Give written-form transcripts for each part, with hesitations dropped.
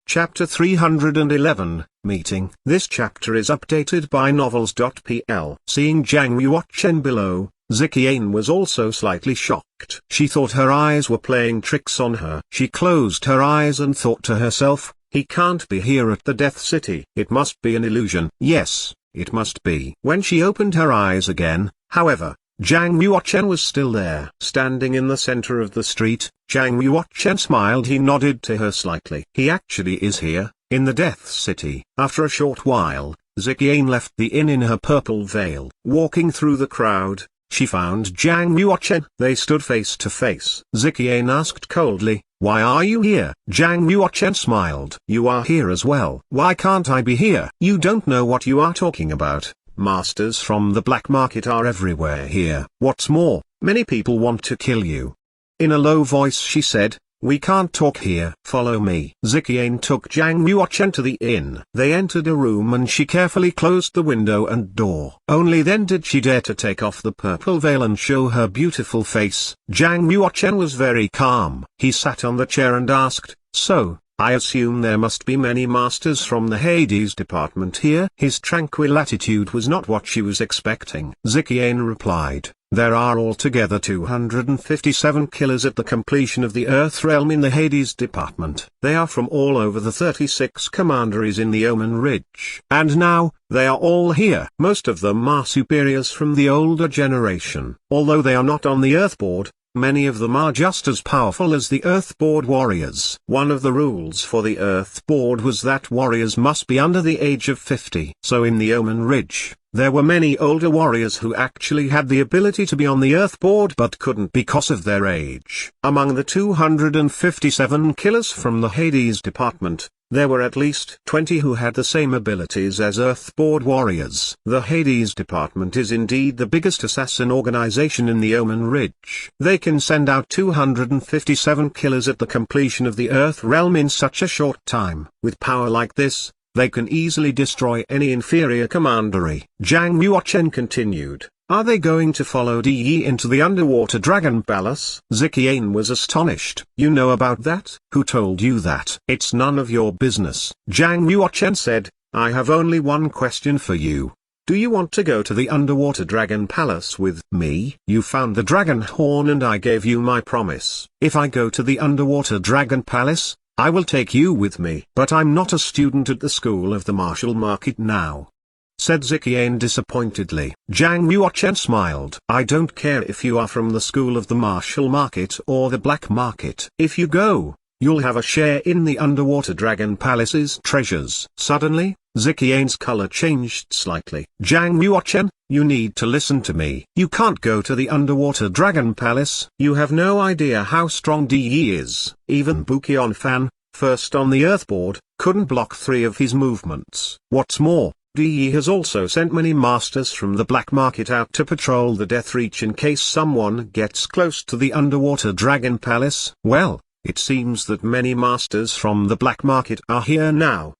Chapter 311, Meeting. This chapter is updated by novels.pl. Seeing Zhang Yuochen below, Ziqian was also slightly shocked. She thought her eyes were playing tricks on her. She closed her eyes and thought to herself, he can't be here at the Death City. It must be an illusion. Yes, it must be. When she opened her eyes again, however, Zhang Yuochen was still there. Standing in the center of the street, Zhang Yuochen smiled. He nodded to her slightly. He actually is here, in the Death City. After a short while, Ziqian left the inn in her purple veil. Walking through the crowd, she found Zhang Yuochen. They stood face to face. Ziqian asked coldly, "Why are you here?" Zhang Yuochen smiled. "You are here as well. Why can't I be here?" "You don't know what you are talking about. Masters from the black market are everywhere here. What's more, many people want to kill you." In a low voice she said, "We can't talk here. Follow me." Ziqian took Zhang Yuochen to the inn. They entered a room and she carefully closed the window and door. Only then did she dare to take off the purple veil and show her beautiful face. Zhang Yuochen was very calm. He sat on the chair and asked, "So, I assume there must be many masters from the Hades department here?" His tranquil attitude was not what she was expecting. Ziqian replied, "There are altogether 257 killers at the completion of the Earth realm in the Hades department. They are from all over the 36 commanderies in the Omen Ridge. And now, they are all here. Most of them are superiors from the older generation. Although they are not on the Earthboard, many of them are just as powerful as the Earthboard warriors." One of the rules for the Earthboard was that warriors must be under the age of 50. So in the Omen Ridge, there were many older warriors who actually had the ability to be on the Earthboard but couldn't because of their age. Among the 257 killers from the Hades department, there were at least 20 who had the same abilities as Earthboard warriors. The Hades department is indeed the biggest assassin organization in the Omen Ridge. They can send out 257 killers at the completion of the Earth realm in such a short time. With power like this, they can easily destroy any inferior commandery. Zhang Yuochen continued, "Are they going to follow Di into the underwater dragon palace?" Ziqian was astonished. "You know about that? Who told you that?" "It's none of your business." Zhang Yuochen said, "I have only one question for you. Do you want to go to the underwater dragon palace with me?" "You found the dragon horn and I gave you my promise. If I go to the underwater dragon palace, I will take you with me." "But I'm not a student at the school of the martial market now," said Ziqian disappointedly. Zhang Yuochen smiled. "I don't care if you are from the school of the martial market or the black market. If you go, you'll have a share in the underwater dragon palace's treasures." Suddenly, Ziqian's color changed slightly. "Zhang Yuochen, you need to listen to me. You can't go to the underwater dragon palace. You have no idea how strong Di is. Even Bukion Fan, first on the Earthboard, couldn't block 3 of his movements. What's more, Di has also sent many masters from the black market out to patrol the Death Reach in case someone gets close to the underwater dragon palace. Well, it seems that many masters from the black market are here now."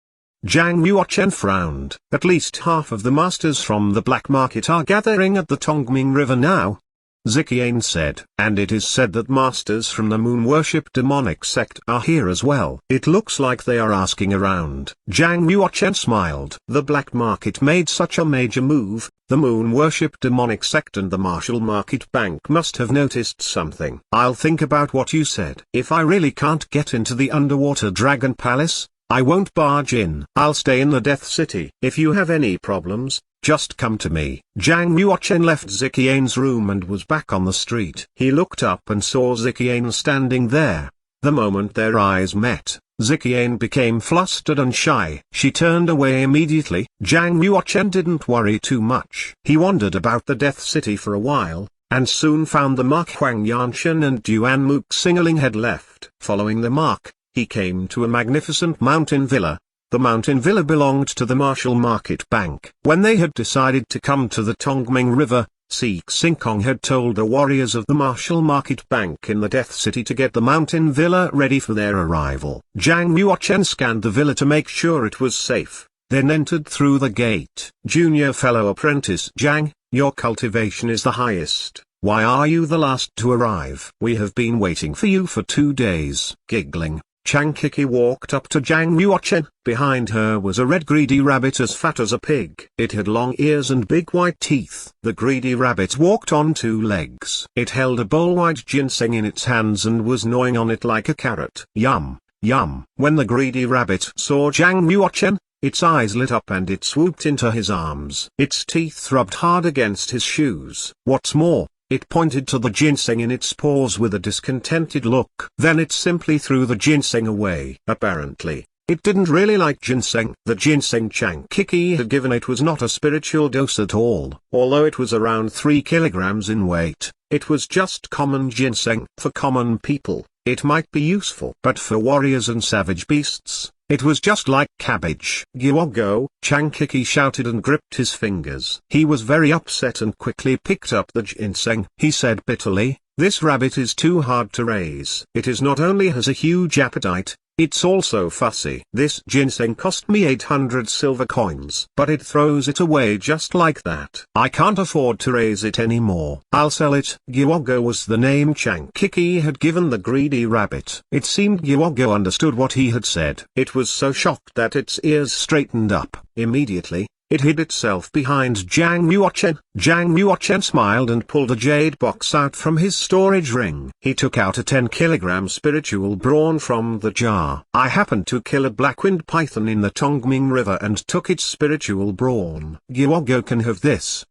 Zhang Yuochen frowned. "At least half of the masters from the black market are gathering at the Tongming River now," Ziqian said. "And it is said that masters from the moon worship demonic sect are here as well. It looks like they are asking around." Zhang Yuochen smiled. "The black market made such a major move, the moon worship demonic sect and the martial market bank must have noticed something. I'll think about what you said. If I really can't get into the underwater dragon palace, I won't barge in. I'll stay in the Death City. If you have any problems, just come to me." Zhang Yuochen left Ziqian's room and was back on the street. He looked up and saw Ziqian standing there. The moment their eyes met, Ziqian became flustered and shy. She turned away immediately. Zhang Yuochen didn't worry too much. He wandered about the Death City for a while, and soon found the mark Huang Yanshan and Duan Mook Singling had left. Following the mark, he came to a magnificent mountain villa. The mountain villa belonged to the Martial Market Bank. When they had decided to come to the Tongming River, Si Xinkong had told the warriors of the Martial Market Bank in the Death City to get the mountain villa ready for their arrival. Zhang Yuochen scanned the villa to make sure it was safe, then entered through the gate. "Junior fellow apprentice Zhang, your cultivation is the highest. Why are you the last to arrive? We have been waiting for you for 2 days." Giggling, Chang Kiki walked up to Jiang Yuochen. Behind her was a red greedy rabbit as fat as a pig. It had long ears and big white teeth. The greedy rabbit walked on two legs. It held a bowl-wide ginseng in its hands and was gnawing on it like a carrot. Yum, yum. When the greedy rabbit saw Jiang Yuochen, its eyes lit up and it swooped into his arms. Its teeth rubbed hard against his shoes. What's more, it pointed to the ginseng in its paws with a discontented look. Then it simply threw the ginseng away. Apparently, it didn't really like ginseng. The ginseng Chang Kiki had given it was not a spiritual dose at all. Although it was around 3 kilograms in weight, it was just common ginseng. For common people, it might be useful. But for warriors and savage beasts, it was just like cabbage. Gyogo, Chang Kiki shouted and gripped his fingers. He was very upset and quickly picked up the ginseng. He said bitterly, "This rabbit is too hard to raise. It is not only has a huge appetite, it's also fussy. This ginseng cost me 800 silver coins. But it throws it away just like that. I can't afford to raise it anymore. I'll sell it." Gyogo was the name Chang Kiki had given the greedy rabbit. It seemed Gyogo understood what he had said. It was so shocked that its ears straightened up. Immediately, it hid itself behind Jiang Yuochen. Jiang Yuochen smiled and pulled a jade box out from his storage ring. He took out a 10-kilogram spiritual brawn from the jar. "I happened to kill a black-winged python in the Tongming River and took its spiritual brawn. Gyogo can have this."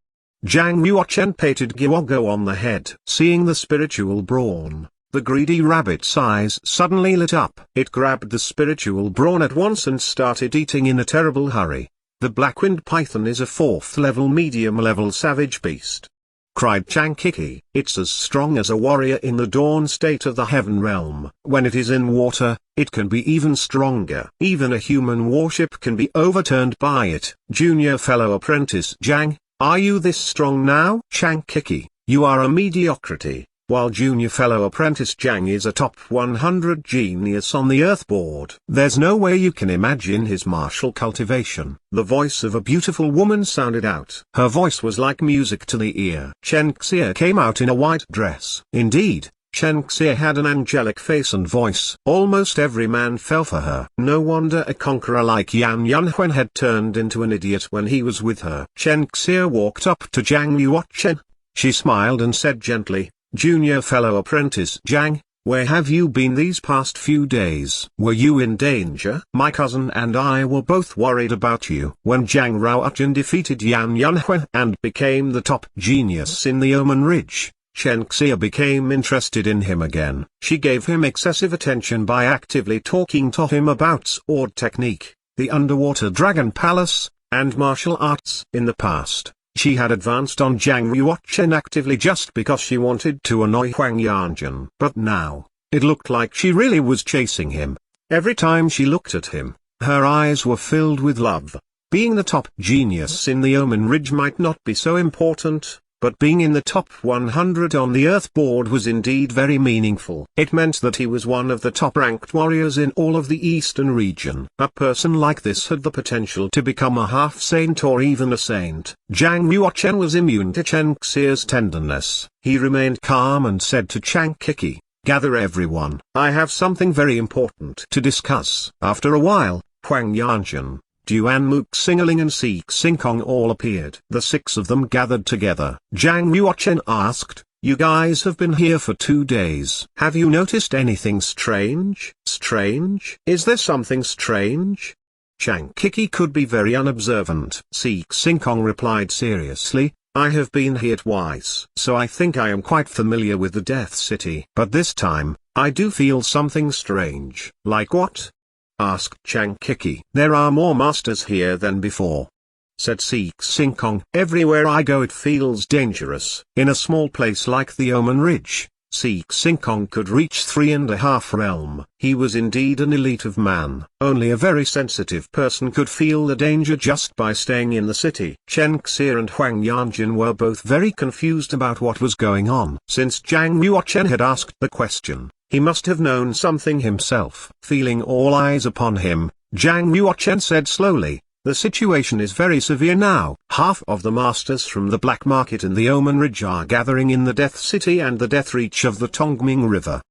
Jiang Yuochen patted Gyogo on the head. Seeing the spiritual brawn, the greedy rabbit's eyes suddenly lit up. It grabbed the spiritual brawn at once and started eating in a terrible hurry. "The black-winged python is a 4th-level medium-level savage beast," cried Chang Kiki. "It's as strong as a warrior in the dawn state of the heaven realm. When it is in water, it can be even stronger. Even a human warship can be overturned by it." "Junior fellow apprentice Jiang, are you this strong now?" "Chang Kiki, you are a mediocrity. While junior fellow apprentice Jiang is a top 100 genius on the Earth board. There's no way you can imagine his martial cultivation." The voice of a beautiful woman sounded out. Her voice was like music to the ear. Chen Xie came out in a white dress. Indeed, Chen Xie had an angelic face and voice. Almost every man fell for her. No wonder a conqueror like Yan Yunhuan had turned into an idiot when he was with her. Chen Xie walked up to Jiang Yuochen. She smiled and said gently, "Junior fellow apprentice Jiang, where have you been these past few days? Were you in danger? My cousin and I were both worried about you." When Jiang Ruochen defeated Yan Yunhuan and became the top genius in the Omen Ridge, Chen Xie became interested in him again. She gave him excessive attention by actively talking to him about sword technique, the underwater dragon palace, and martial arts. In the past, she had advanced on Jiang Yuochen actively just because she wanted to annoy Huang Yanjun. But now, it looked like she really was chasing him. Every time she looked at him, her eyes were filled with love. Being the top genius in the Omen Ridge might not be so important, but being in the top 100 on the Earth board was indeed very meaningful. It meant that he was one of the top-ranked warriors in all of the Eastern region. A person like this had the potential to become a half-saint or even a saint. Jiang Yuochen was immune to Chen Xie's tenderness. He remained calm and said to Chang Kiki, "Gather everyone. I have something very important to discuss." After a while, Huang Yanjun, Duan Mook Singerling and Seek Sinkong all appeared. The 6 of them gathered together. Jiang Yuochen asked, "You guys have been here for 2 days. Have you noticed anything strange?" "Strange? Is there something strange?" Chang Kiki could be very unobservant. Seek Sinkong replied seriously, "I have been here twice, so I think I am quite familiar with the Death City. But this time, I do feel something strange." "Like what?" asked Chang Kiki. "There are more masters here than before," said Seek Sinkong. "Everywhere I go it feels dangerous." In a small place like the Omen Ridge, Seek Sinkong could reach 3.5 realm. He was indeed an elite of man. Only a very sensitive person could feel the danger just by staying in the city. Chen Xie and Huang Yanjun were both very confused about what was going on. Since Jiang Yuochen had asked the question, he must have known something himself. Feeling all eyes upon him, Jiang Yuochen said slowly, "The situation is very severe now. Half of the masters from the black market and the Omen Ridge are gathering in the Death City and the Death Reach of the Tongming River.